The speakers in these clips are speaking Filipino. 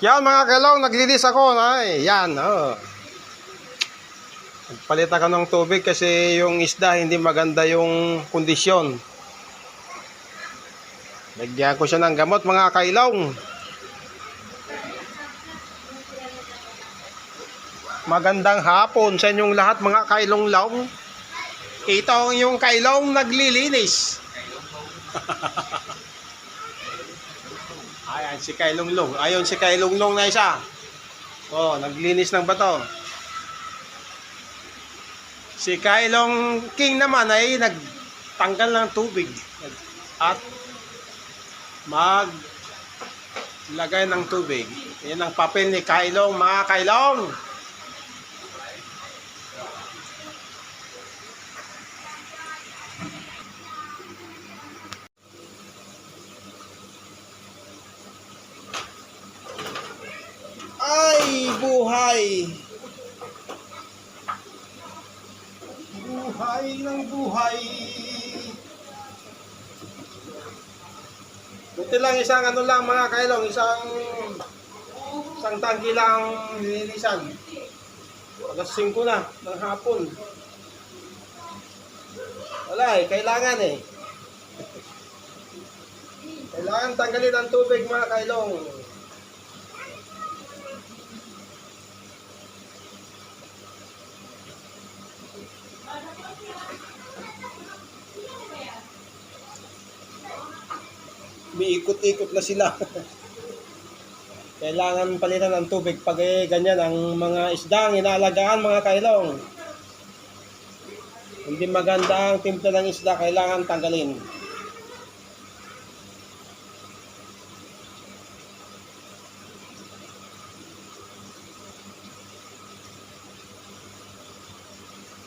Yan mga kailong, naglinis ako. Ay, yan. Oh. Palit ako ng tubig kasi yung isda hindi maganda yung kondisyon. Lagyan ko siya ng gamot mga kailong. Magandang hapon sa inyong lahat mga kailong-long. Ito yung kailong naglilinis. Ayan si Kailong-long. Ayon si Kailong-long na isa. Oh, naglinis ng bato. Si Kailong King naman ay nagtanggal ng tubig at maglagay ng tubig. Yan ang papel ni Kailong, mga Kailong. Ay, buhay! Buhay ng buhay! Buti lang isang ano lang mga kailong, isang tangki lang nililisan. Alas 5 na ng hapon. Wala kailangan Kailangan tanggalin ang tubig mga kailong. Umiikot-ikot na sila. Kailangan palitan ng tubig pag ganyan ang mga isdang inaalagaan mga kailong. Hindi maganda ang timpla ng isda, kailangan tanggalin.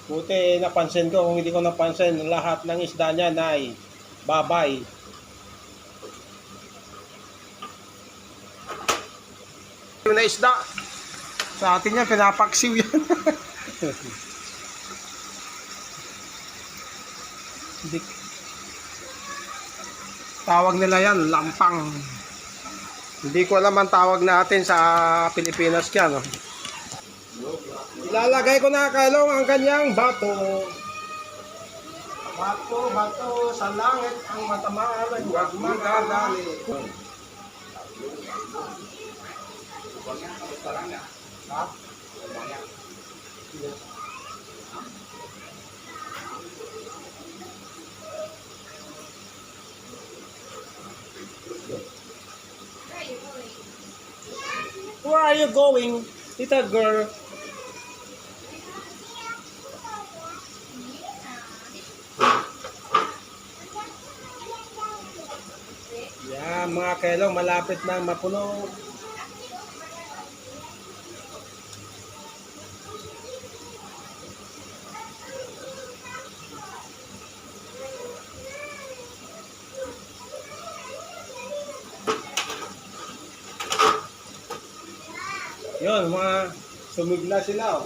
Buti napansin ko, kung hindi ko napansin, lahat ng isda niya ay babay. Na isda sa atin yan, pinapaksiw yan. Tawag nila yan, lampang. Hindi ko alam ang tawag natin sa Pilipinas yan. Ilalagay ko na kailong ang kanyang bato. Bato sa langit ang matamaan ay huwag magagalit. Where are you going, little girl? Yan mga kailong, malapit na mapuno. Yun, mga sumigla sila.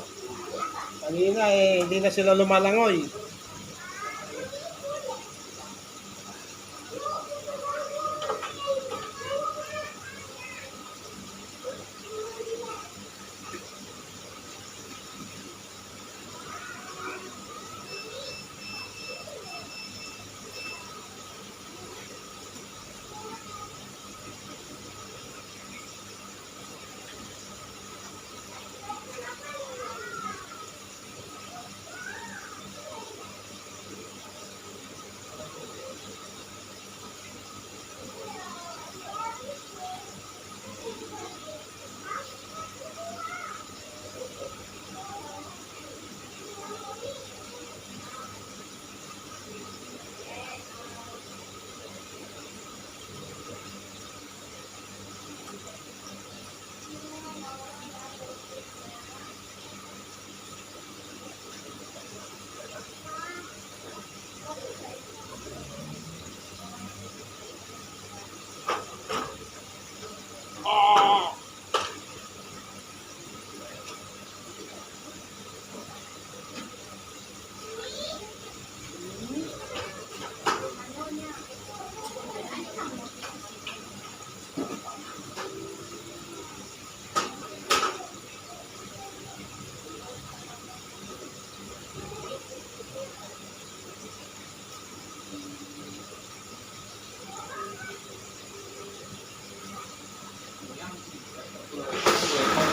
Kanina hindi na sila lumalangoy.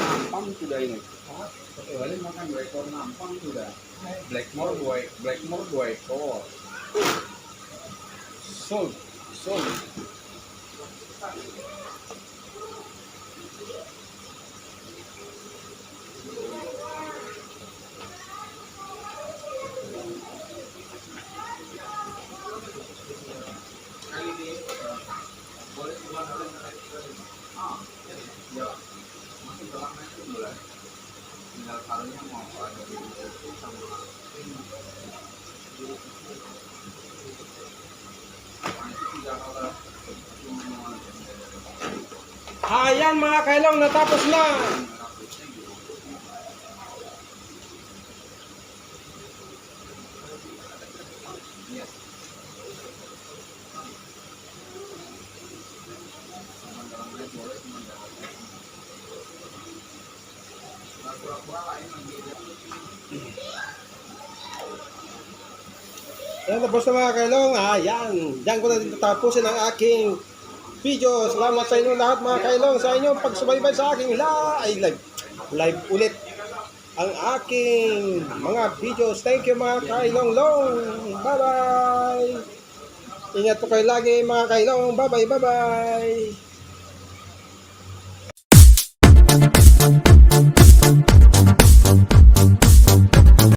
Nampang sudah ini. Kali makan 2 ekor nampang sudah. Blackmore 2 ekor. Sold. Ya, masih dalam itu bulan. Tinggal kalinya mau ada di situ sama Ayan mga kailong, natapos na. Yan, tapos na mga kailong. Ayan, diyan ko na dito tapusin ang aking video. Salamat sa inyo lahat mga kailong sa inyong pagsubaybay sa aking live ulit ang aking mga videos. Thank you mga kailong long. Bye bye. Ingat po kayo lagi mga kailong. Bye bye.